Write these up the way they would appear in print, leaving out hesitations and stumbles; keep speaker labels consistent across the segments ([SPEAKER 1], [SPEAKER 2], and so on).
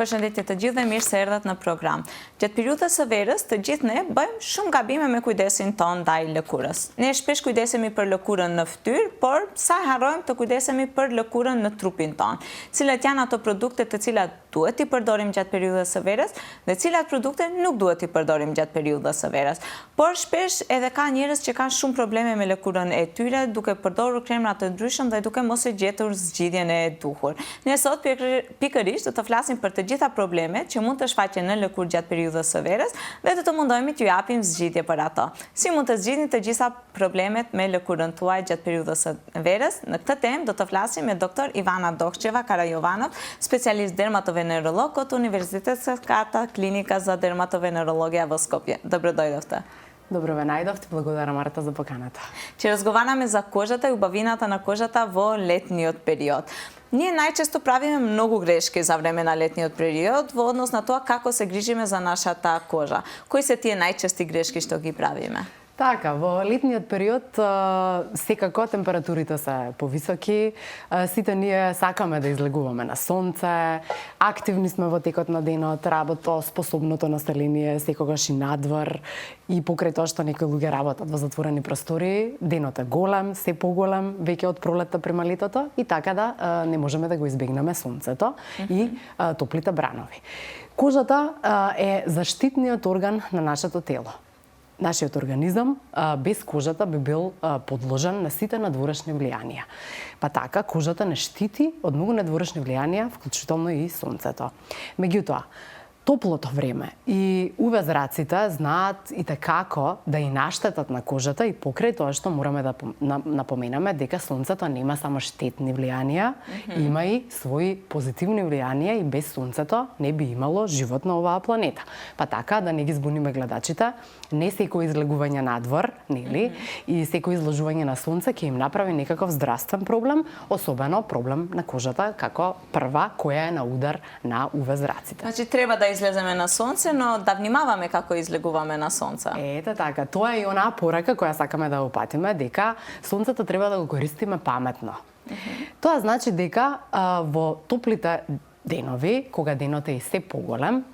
[SPEAKER 1] Përshëndetje të gjithë dhe mirë se erdhët në program. Gjatë periudhës së verës, të gjithë ne bëjmë shumë gabime me kujdesin ton ndaj lëkurës. Ne shpesh kujdesemi për lëkurën në fytyrë, por sa harrojmë të kujdesemi për lëkurën në trupin ton. Cilat janë ato produkte të cilat duhet i përdorim gjatë periudhës së verës dhe cilat produkte nuk duhet i përdorim gjatë periudhës së verës. Por shpesh edhe ka njerëz që kanë shumë probleme me lëkurën e tyre duke përdorur kremra të ndryshëm dhe duke mos e gjetur zgjidhjen e duhur. Ne sot pikërisht do të flasim për të gjitha problemet që mund të shfaqen në lëkurë gjatë periudhës së verës dhe do të mundohemi t'ju japim zgjidhje për ato. Si mund të zgjidhni të gjitha problemet me lëkurën tuaj gjatë periudhës së verës? Në këtë temë do të flasim me doktor Ivana Dokçeva Karajovanov, specialist dermatovenerolog kod Универзитетска клиника за дерматовенерологија во Скопје. Добро дојдовте.
[SPEAKER 2] Добро ве најдовте, благодарам Марта за поканата.
[SPEAKER 1] Ќе разговараме за кожата и убавината на кожата во летниот период. Ние најчесто правиме многу грешки за време на летниот период во однос на тоа како се грижиме за нашата кожа. Кои се тие најчести грешки што ги правиме?
[SPEAKER 2] Така, во летниот период секако температурите се повисоки, сите ние сакаме да излегуваме на сонце, активни сме во текот на денот, работоспособното население секогаш и надвор, и покрај тоа што некои луѓе работат во затворени простори, денот е голем, се поголем, веќе од пролетта према летото, и така да не можеме да го избегнеме сонцето и топлите бранови. Кожата е заштитниот орган на нашето тело. Нашиот организам без кожата би бил подложен на сите надворешни влијанија. Па така, кожата не штити од многу надворешни влијанија, вклучително и сонцето. Меѓутоа, топлото време и UV-зраците знаат и како да и наштетат на кожата и покрај тоа што мораме да напоменаме дека сонцето нема само штетни влијанија, има и своји позитивни влијанија и без сонцето не би имало живот на оваа планета. Па така, да не ги збуниме гледачите, не секој излегување надвор, нели, и секој изложување на сонце ќе им направи некаков здравствен проблем, особено проблем на кожата како прва која е на удар на UV-зраците.
[SPEAKER 1] Значи треба да излеземе на сонце, но да внимаваме како излегуваме на сонце.
[SPEAKER 2] Ете така, тоа е и онаа порака која сакаме да упатиме, дека сонцето треба да го користиме паметно. Тоа значи дека во топлите денови, кога денот е и се поголем,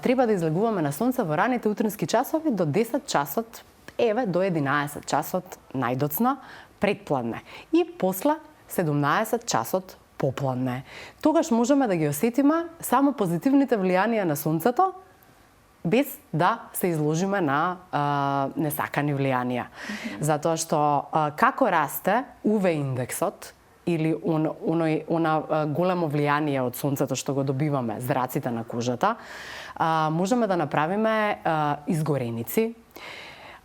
[SPEAKER 2] треба да излегуваме на сонце во раните утрински часови до 10 часот, еве до 11 часот најдоцна предпладне и после 17 часот попладне. Тогаш можеме да ги осетиме само позитивните влијанија на сонцето, без да се изложиме на несакани влијанија. Затоа што како расте UV индексот или она големо влијание од сонцето што го добиваме, зраците на кожата, можеме да направиме изгореници.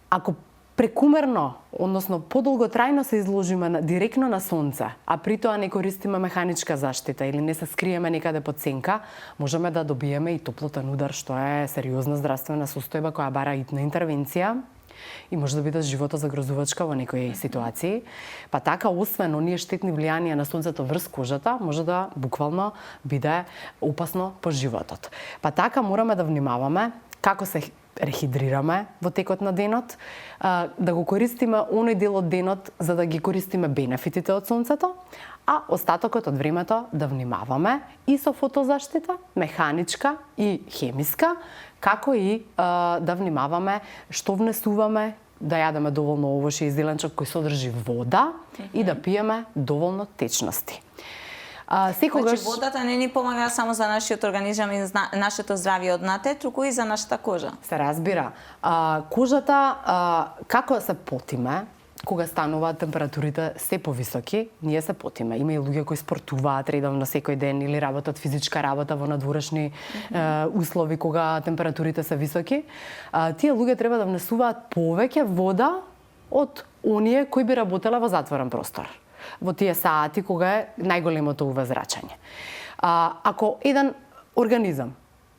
[SPEAKER 2] Ако прекумерно, односно подолготрајно се изложиме директно на сонце, а при тоа не користиме механичка заштита или не се скриеме некаде под сенка, можеме да добиеме и топлотен удар, што е сериозна здравствена состојба која бара итна интервенција и може да биде животозагрозувачка во некои ситуации. Па така, освен оние штетни влијанија на сонцето врз кожата, може да буквално биде опасно по животот. Па така, мораме да внимаваме како се рехидрираме во текот на денот, да го користиме оној дел од денот за да ги користиме бенефитите од сонцето, а остатокот од времето да внимаваме и со фотозаштита, механичка и хемиска, како и да внимаваме што внесуваме, да јадеме доволно овошје и зеленчук кој содржи вода и да пиеме доволно течности.
[SPEAKER 1] Значи водата не ни помага само за нашиот организам и за нашето здравје од внатре, туку и за нашата кожа.
[SPEAKER 2] Се разбира. Кожата, како се потиме, кога стануваат температурите се повисоки, ние се потиме. Има и луѓе кои спортуваат редовно секој ден или работат физичка работа во надворешни услови кога температурите се високи. Тие луѓе треба да внесуваат повеќе вода од оние кои би работеле во затворен простор, во тие сати кога е најголемото UV зрачење. Ако еден организам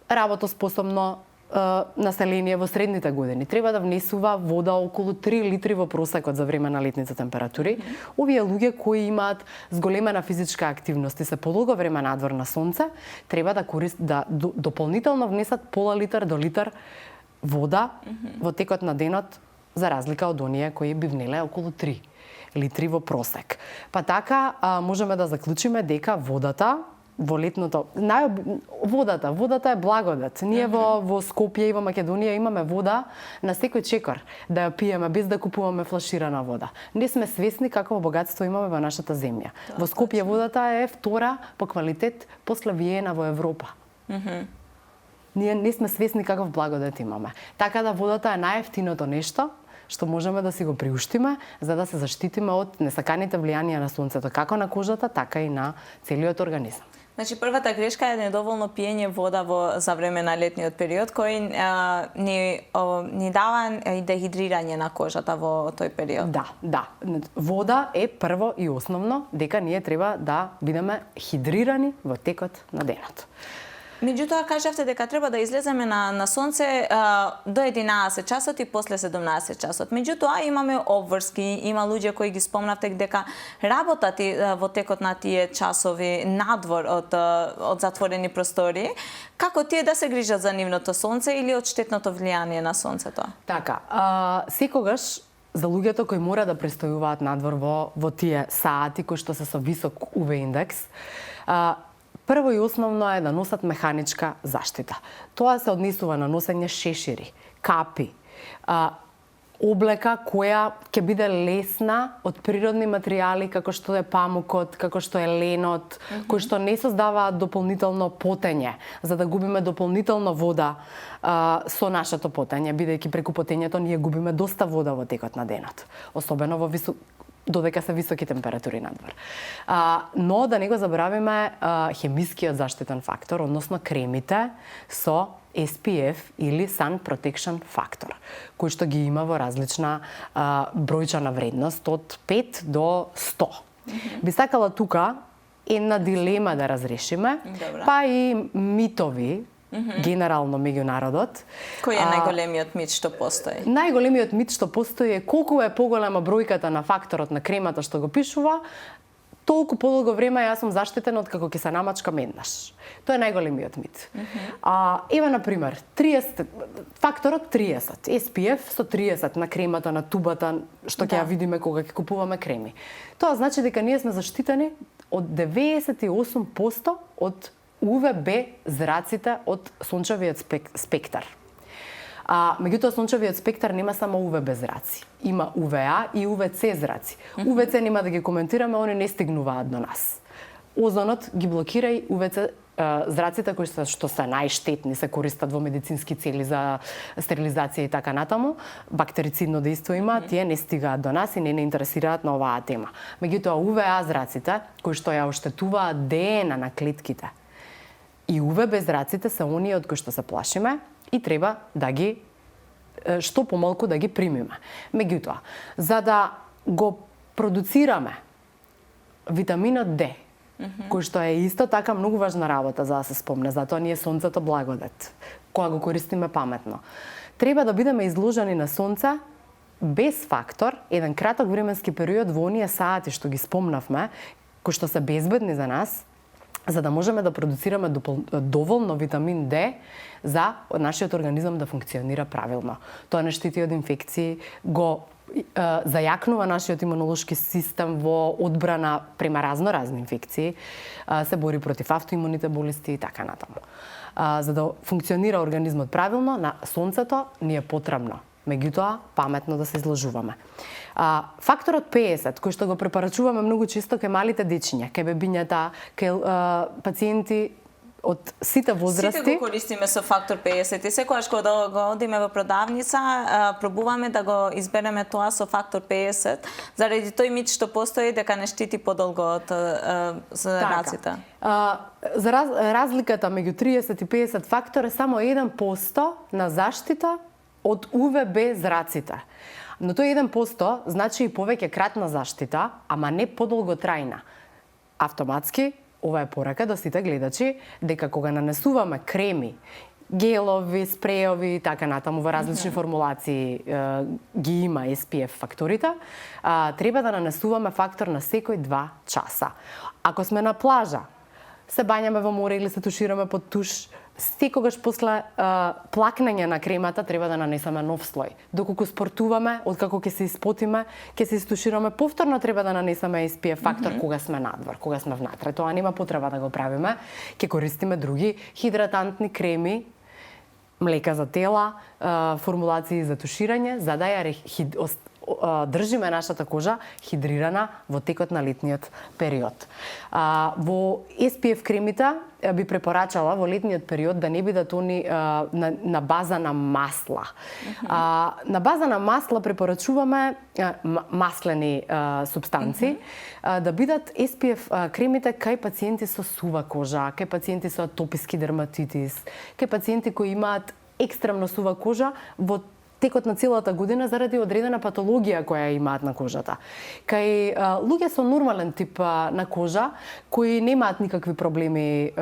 [SPEAKER 2] работоспособно население во средните години треба да внесува вода околу 3 литри во просекот за време на летните температури, овие луѓе кои имаат зголемена физичка активност и се подолго време надвор на сонце, треба да дополнително внесат пола литар до литар вода во текот на денот, за разлика од оние кои би внеле околу 3 литри во просек. Па така можеме да заклучиме дека водата во летното, водата е благодат. Ние во Скопје и во Македонија имаме вода на секој чекор да ја пиеме без да купуваме флаширана вода. Не сме свесни какво богатство имаме во нашата земја. Во Скопје водата е втора по квалитет после Виена во Европа. Ние не сме свесни каков благодат имаме. Така да водата е најевтиното нешто што можеме да си го приуштиме за да се заштитиме од несаканите влијанија на сонцето, како на кожата, така и на целиот организам.
[SPEAKER 1] Значи, првата грешка е недоволно пиење вода за време на летниот период, кој ни дава и дехидрирање на кожата во тој период.
[SPEAKER 2] Да. Вода е прво и основно дека ние треба да бидеме хидрирани во текот на денот.
[SPEAKER 1] Меѓутоа, кажавте дека треба да излеземе на сонце до 11 часот и после 17 часот. Меѓутоа, имаме обврски, има луѓе кои ги спомнавте дека работат во текот на тие часови надвор од затворени простори. Како тие да се грижат за нивното сонце или од штетното влијание на сонцето?
[SPEAKER 2] Така, секогаш за луѓето кои мора да престојуваат надвор во тие сати кои што се со висок UV индекс, прво и основно е да носат механичка заштита. Тоа се однесува на носење шешири, капи, облека која ќе биде лесна од природни материјали како што е памукот, како што е ленот, кои што не создаваат дополнително потење, за да губиме дополнително вода со нашето потење, бидејќи преку потењето ние губиме доста вода во текот на денот, особено додека се високи температури надвор. Но да не го забравиме хемискиот заштитен фактор, односно кремите со SPF или Sun Protection Factor, кој што ги има во различна бројчана вредност од 5 до 100. Би сакала тука една дилема да разрешиме, па и митови, генерално меѓу народот.
[SPEAKER 1] Кој е најголемиот мит што постои?
[SPEAKER 2] Најголемиот мит што постои е колку е поголема бројката на факторот на кремата што го пишува, толку подолго време јас сум заштитен од како ќе се намачкам еднаш. Тоа е најголемиот мит. Ева на пример, факторот 30, SPF со 30 на кремата, на тубата што ќе ја видиме кога ќе купуваме креми. Тоа значи дека ние сме заштитени од 98% од UVB зраците од сончевиот спектар. Меѓутоа, сончевиот спектар нема само UVB зраци. Има UVA и UVC зраци. UVC нема да ги коментираме, они не стигнуваат до нас. Озонот ги блокира и UVC зраците кои што се најштетни, се користат во медицински цели за стерилизација и така натаму, бактерицидно дејство имаат, тие не стигаат до нас и не интересираат на оваа тема. Меѓутоа, UVA зраците кои што ја оштетуваат ДНК на клетките и UVB зраците се оние од кои што се плашиме и треба да ги што помалку да ги примиме. Меѓутоа, за да го продуцираме витаминот D, кој што е исто така многу важна работа за да се спомне, затоа ние сонцето благодат, кога го користиме паметно. Треба да бидеме изложени на сонце без фактор, еден краток временски период во оние сати што ги спомнавме, кои што се безбедни за нас, за да можеме да продуцираме доволно витамин D за нашиот организам да функционира правилно. Тоа не штити од инфекции, го зајакнува нашиот имунолошки систем во одбрана према разни инфекции, се бори против автоимуните болести и така натаму. За да функционира организмот правилно, на сонцето ни е потребно. Меѓутоа, паметно да се изложуваме. Факторот 50, кој што го препорачуваме многу често кај малите дечиња, кај бебињата, кај пациенти од сите возрасти.
[SPEAKER 1] Сите го користиме со фактор 50 и секогаш кога го одиме во продавница, пробуваме да го избереме тоа со фактор 50, заради тој мит што постои дека не штити подолго од раците.
[SPEAKER 2] За разликата меѓу 30 и 50 фактор е само 1% на заштита од UVB зраците. Но тој 1% значи и повеќе кратна заштита, ама не подолго трајна. Автоматски, ова е порака до сите гледачи, дека кога нанесуваме креми, гелови, спреови и така натаму во различни формулации ги има SPF факторите, треба да нанесуваме фактор на секој 2 часа. Ако сме на плажа, се бањаме во море или се тушираме под туш, секогаш после плакнење на кремата треба да нанесеме нов слој. Доколку спортуваме, откако ќе се испотиме, ќе се истушираме, повторно треба да нанесеме SPF фактор кога сме надвор, кога сме внатре. Тоа нема потреба да го правиме. Ќе користиме други хидратантни креми, млека за тела, формулации за туширање, за да ја држиме нашата кожа хидрирана во текот на летниот период. Во SPF кремите би препорачала во летниот период да не бидат они на база на масла. На база на масла препорачуваме маслени субстанци да бидат SPF кремите кај пациенти со сува кожа, кај пациенти со атописки дерматитис, кај пациенти кои имаат екстремно сува кожа во текот на целата година заради одредена патологија која имаат на кожата. Кај луѓе со нормален тип на кожа, кои немаат никакви проблеми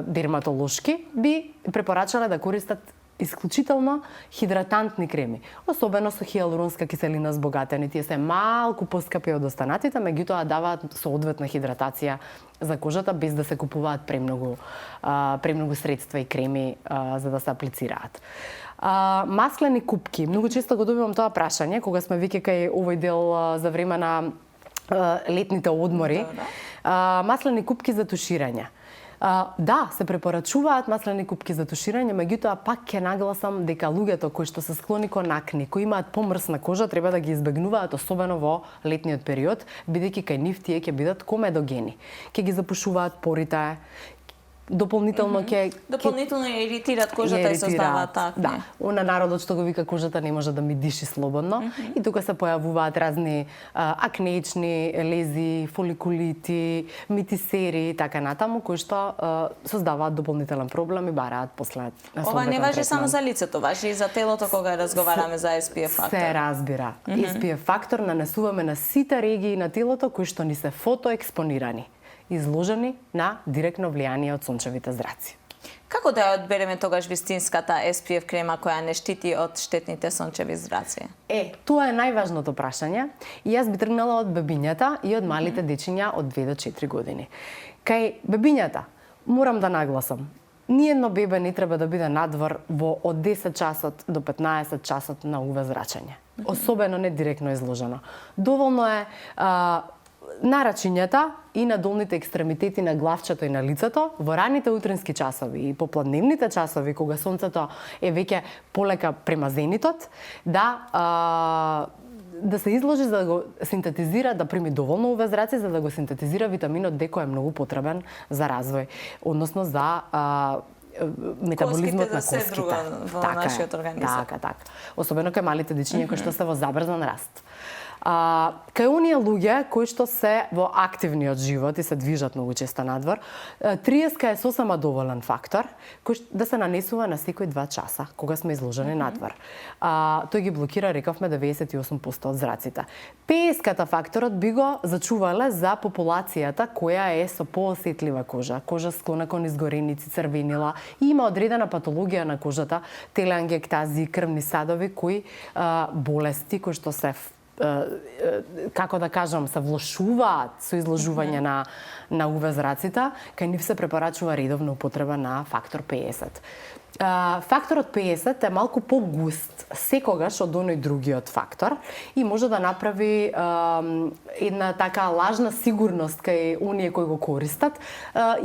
[SPEAKER 2] дерматолошки, би препорачале да користат исклучително хидратантни креми, особено со хиалуронска киселина збогатени. Тие се малку поскапи од останатите, меѓутоа даваат соодветна хидратација за кожата без да се купуваат премногу средства и креми за да се аплицираат. Маслени купки. Многу често го добивам тоа прашање кога сме веќе кај овој дел за време на летните одмори. Маслени купки за туширање. Да, се препорачуваат маслени купки за туширање, меѓутоа пак ќе нагласам дека луѓето кои што се склони кон акни, кои имаат помрсна кожа, треба да ги избегнуваат, особено во летниот период, бидејќи кај нив тие ќе бидат комедогени. Ќе ги запушуваат порите, дополнително ја
[SPEAKER 1] иритираат кожата и создаваат акне.
[SPEAKER 2] Да, она народот што го вика кожата не може да ми диши слободно и тука се појавуваат разни акнеични лези, фоликулити, митисери и така натаму кои што создаваат дополнителен проблем и бараат после
[SPEAKER 1] Ова не важи само за лицето, важи и за телото кога разговараме за SPF фактор.
[SPEAKER 2] Се разбира. SPF фактор нанесуваме на сите регии на телото кои што ни се фотоекспонирани, изложени на директно влијание од сончевите зраци.
[SPEAKER 1] Како да ја одбереме тогаш вистинската SPF крема која не штити од штетните сончеви зраци?
[SPEAKER 2] Тоа е најважното прашање и јас би тргнала од бебињата и од малите дечиња од 2 до 4 години. Кај бебињата морам да нагласам, ниедно бебе не треба да биде надвор во од 10 часот до 15 часот на UV зрачење. Особено не директно изложено. Доволно е на рачињата и на долните екстремитети на главчето и на лицето во раните утрински часови и попладневните часови кога сонцето е веќе полека према зенитот, да се изложи за да го синтетизира, да прими доволно UV зраци за да го синтетизира витаминот D кој е многу потребен за развој, односно за метаболизмот на коските
[SPEAKER 1] во нашиот организам.
[SPEAKER 2] Така. Особено кај малите дечиња кои што се во забрзан раст. Кај оние луѓе кои што се во активниот живот и се движат многу често надвор, 30 е сосема доволен фактор кој да се нанесува на секој 2 часа кога сме изложени надвор. Тој ги блокира, рековме, 98% од зраците. 50 факторот би го зачувале за популацијата која е со поосетлива кожа, кожа склона кон изгореници, црвенила и има одредена патологија на кожата, телеангектази, крвни садови, кои болести кои што се како да кажам, се влошуваат со изложување на UV зраците, кај нив се препорачува редовна употреба на фактор 50. Факторот 50 е малку по-густ секогаш од оној другиот фактор и може да направи една така лажна сигурност кај оние кои го користат.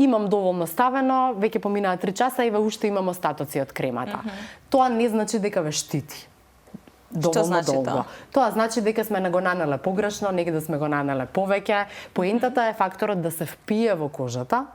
[SPEAKER 2] Имам доволно ставено, веќе поминаа 3 часа и уште имам остатоци од кремата. Тоа не значи дека ве штити.
[SPEAKER 1] Што значи тоа?
[SPEAKER 2] Тоа значи дека сме го нанеле погрешно, негде сме го нанеле повеќе. Поентата е факторот да се впие во кожата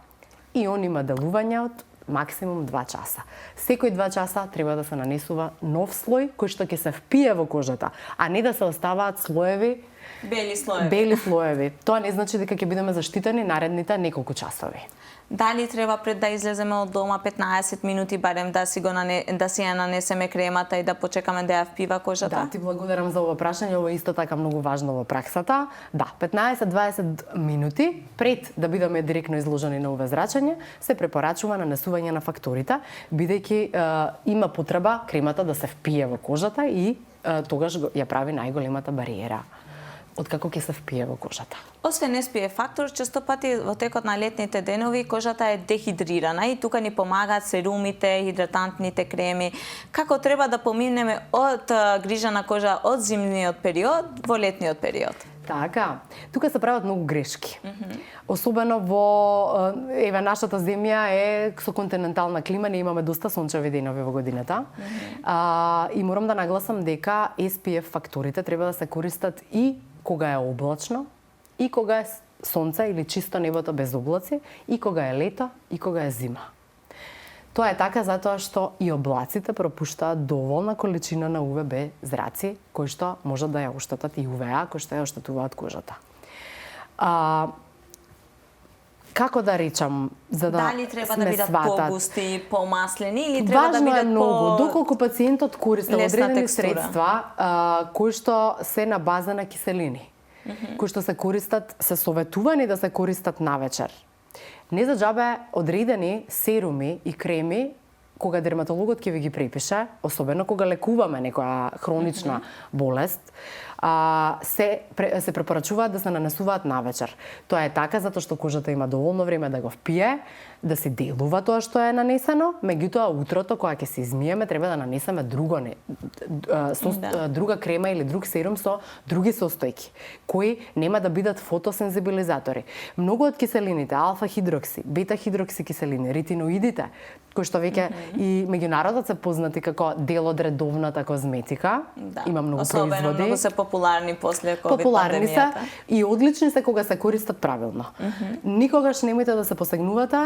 [SPEAKER 2] и он има делување од максимум 2 часа. Секој 2 часа треба да се нанесува нов слој кој што ќе се впие во кожата, а не да се оставаат слоеви, бели слоеви. Тоа не значи дека ќе бидеме заштитени наредните неколку часови.
[SPEAKER 1] Дали треба пред да излеземе од дома 15 минути барем да си ја нанесеме кремата и да почекаме да ја впива кожата?
[SPEAKER 2] Да, ти благодарам за ова прашање, ова е исто така многу важно во праксата. Да, 15-20 минути пред да бидеме директно изложени на UV зрачење, се препорачува нанесување на факторите, бидејќи има потреба кремата да се впие во кожата и тогаш ја прави најголемата бариера откако ќе се впие во кожата.
[SPEAKER 1] Освен SPF фактор, често пати во текот на летните денови кожата е дехидрирана и тука ни помагаат серумите, хидратантните креми. Како треба да поминеме од грижа на кожа од зимниот период во летниот период?
[SPEAKER 2] Така, тука се прават многу грешки. Особено во нашата земја е со континентална клима, ние имаме доста сончеви денови во годината. И морам да нагласам дека SPF факторите треба да се користат и кога е облачно, и кога е сонце или чисто небото без облаци, и кога е лето, и кога е зима. Тоа е така затоа што и облаците пропуштаат доволна количина на УВБ зраци, кои што може да ја оштетат и УВА, кои што ја оштетуваат кожата. Како да речам, за да
[SPEAKER 1] дали треба да бидат
[SPEAKER 2] сватат,
[SPEAKER 1] погусти, помаслени или треба да
[SPEAKER 2] важно
[SPEAKER 1] бидат
[SPEAKER 2] е многу, доколку пациентот користи одредени средства кои што се на база на киселини, кои што се користат, се советувани да се користат навечер. Не за џабе одредени серуми и креми, кога дерматологот ќе ви ги препише, особено кога лекуваме некоја хронична болест, се препорачуваат да се нанесуваат навечер. Тоа е така затоа што кожата има доволно време да го впие, да се делува тоа што е нанесено, меѓутоа утрото кога ќе се измиеме треба да нанесеме друга крема или друг серум со други состојки, кои нема да бидат фотосензибилизатори. Многу од киселините, алфа-хидрокси, бета-хидрокси киселини, ретиноидите, кои што веќе и меѓународот се познати како дел од редовната козметика, има многу
[SPEAKER 1] особено
[SPEAKER 2] производи.
[SPEAKER 1] Многу се популарни после ковид
[SPEAKER 2] Популарни се
[SPEAKER 1] пандемијата.
[SPEAKER 2] и одлични се кога се користат правилно. Никогаш немојте да се посегнувате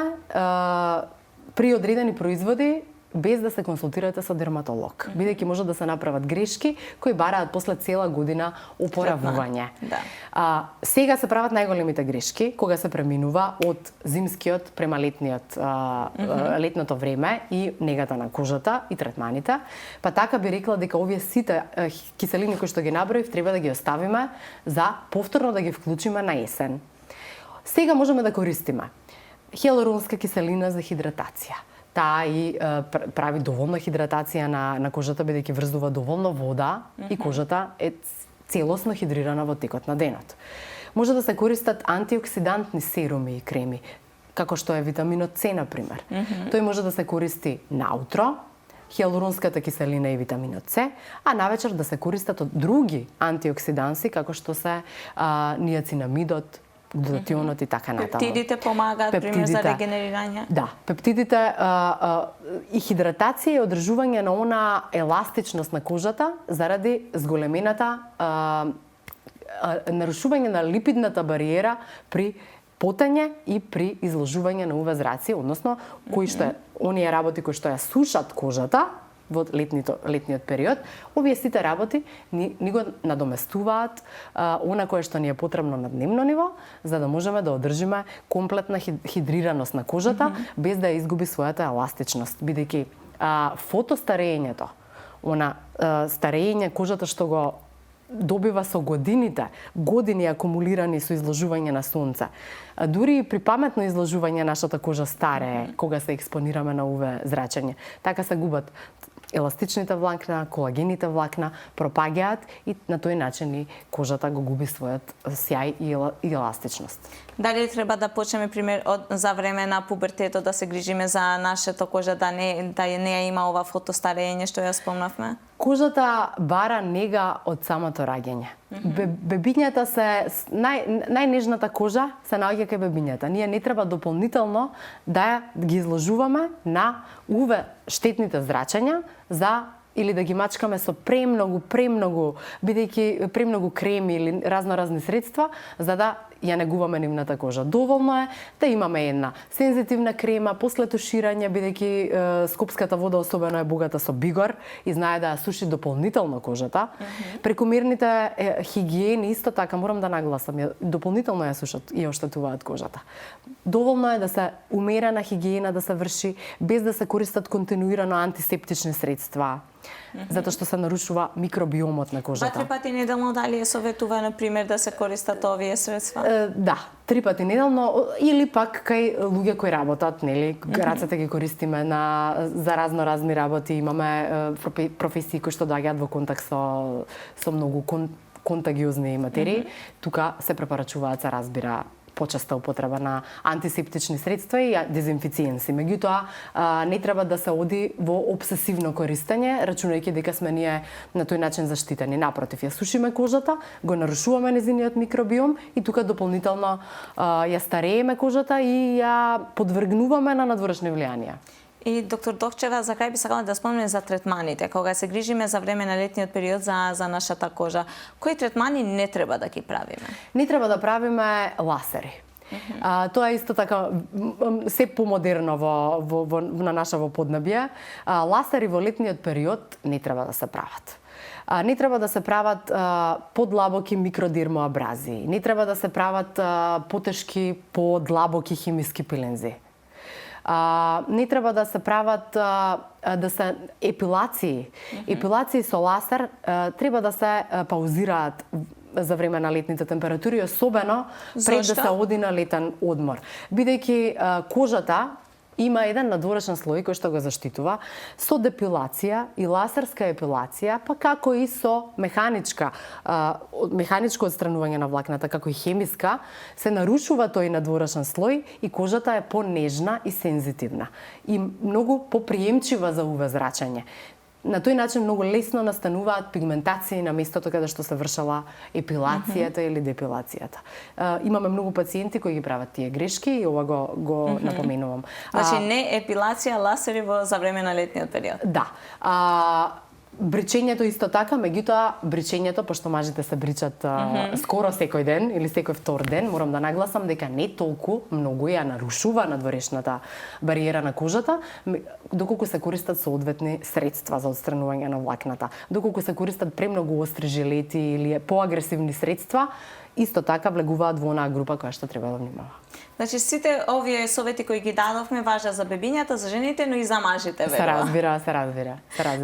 [SPEAKER 2] при одредени производи без да се консултирате со дерматолог, бидејќи може да се направат грешки кои бараат после цела година опоравување. Сега се прават најголемите грешки кога се преминува од зимскиот према летното време и негата на кожата и третманите. Па така би рекла дека овие сите киселини кои што ги наброив треба да ги оставиме за повторно да ги вклучиме на есен. Сега можеме да користиме хиалуронска киселина за хидратација. Таа и прави доволна хидратација на кожата, бидејќи врзува доволно вода и кожата е целосно хидрирана во текот на денот. Може да се користат антиоксидантни серуми и креми, како што е витаминот С, например. Тој може да се користи наутро, хиалуронската киселина и витаминот С, а навечер да се користат од други антиоксиданси, како што се ниацинамидот, глутатионот и така натаму.
[SPEAKER 1] Пептидите помагаат, пример, за регенерирање?
[SPEAKER 2] Да, пептидите и хидратација и одржување на она еластичност на кожата заради зголемената нарушување на липидната бариера при потење и при изложување на УВ зраци, односно кои што оние работи кои што ја сушат кожата во летниот период, овие сите работи ни го надоместуваат она кое што ни е потребно на дневно ниво, за да можеме да одржиме комплетна хидрираност на кожата без да изгуби својата еластичност, бидејќи фотостарењето, она старење кожата што го добива со годините, години акумулирани со изложување на сонце. Дури и при паметно изложување нашата кожа старее кога се експонираме на УВ зрачење. Така се губат еластичните влакна, колагените влакна, пропаѓаат и на тој начин и кожата го губи својот сјај и еластичност.
[SPEAKER 1] Дали треба да почнеме, пример, за време на пубертетот да се грижиме за нашата кожа, да не ја има ова фотостарење што ја спомнавме?
[SPEAKER 2] Кожата бара нега од самото раѓање. Бебињата се најнежната кожа се наоѓа кај бебињата. Ние не треба дополнително да ги изложуваме на УВ штетните зрачења или да ги мачкаме со премногу, бидејќи премногу креми или разни средства, за да ја негуваме нивната кожа. Доволно е да имаме една сензитивна крема после туширање, бидејќи скопската вода особено е богата со бигор и знае да ја суши дополнително кожата. Прекомерните хигиени исто така морам да нагласам, дополнително ја сушат и оштетуваат кожата. Доволно е да се умерена хигиена да се врши без да се користат континуирано антисептични средства, затоа што се нарушува микробиомот на кожата.
[SPEAKER 1] 2-3 пати неделно дали е советувано, например, да се користат овие средства?
[SPEAKER 2] Да, 3 пати неделно или пак кај луѓе кои работат, нели, рацете ги користиме за разни работи, имаме професии кои што доаѓаат во контакт со многу контагиозни материи, тука се препорачуваат се разбира почеста употреба на антисептични средства и дезинфициенси. Меѓутоа, не треба да се оди во обсесивно користење, рачунајќи дека сме ние на тој начин заштитени. Напротив, ја сушиме кожата, го нарушуваме незиниот микробиом и тука дополнително ја старееме кожата и ја подвргнуваме на надворешни влијанија.
[SPEAKER 1] И доктор Докчева, за крај би сакала да спомнеме за третманите. Кога се грижиме за време на летниот период за нашата кожа, кои третмани не треба да ги правиме?
[SPEAKER 2] Не треба да правиме ласери. Тоа е исто така се помодерно на нашаво поднебје. Ласери во летниот период не треба да се прават. Не треба да се прават подлабоки микродермоабразии. Не треба да се прават потешки, подлабоки хемиски пилензи. Не треба да се прават да се епилации. Епилации со ласер треба да се паузираат за време на летните температури, особено пред да се оди на летен одмор. Бидејќи кожата има еден надворешен слој кој што го заштитува со депилација и ласерска епилација, па како и со механичко отстранување на влакната, како и хемиска, се нарушува тој надворешен слој и кожата е понежна и сензитивна и многу поприемчива за УВ зрачење. На тој начин многу лесно настануваат пигментации на местото каде што се вршала епилацијата или депилацијата. Имаме многу пациенти кои ги прават тие грешки и ова го напоменувам.
[SPEAKER 1] Значи не епилација, ласери за време на летниот период.
[SPEAKER 2] Да. Бричењето исто така, меѓутоа бричењето, пошто мажите се бричат скоро секој ден или секој втор ден, морам да нагласам дека не толку многу ја нарушува надворешната бариера на кожата, доколку се користат соодветни средства за отстранување на влакната. Доколку се користат премногу остри жилети или поагресивни средства, исто така влегуваат во онаа група која што треба да внимава.
[SPEAKER 1] Значи сите овие совети кои ги дадовме важат за бебињата, за жените, но и за мажите, верувам.
[SPEAKER 2] Се разбира.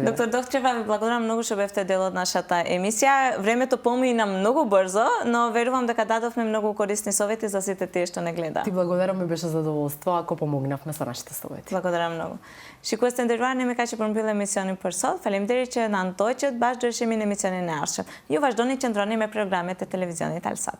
[SPEAKER 1] Доктор Докчева, ви благодарам многу што бевте дел од нашата емисија. Времето помина многу брзо, но верувам дека дадовме многу корисни совети за сите тие што не гледаат.
[SPEAKER 2] Ти благодарам, ми беше задоволство ако помогнавме со нашите совети.
[SPEAKER 1] Благодарам многу. Shikues të nderuar, ne me kaq që përmbyllëm emisionin për sot. Faleminderit që na ndoqët, bashkë do ishim në emisionin e ardhshëm. Ju vazhdoni të qëndroni me programet e televizionit Alsat.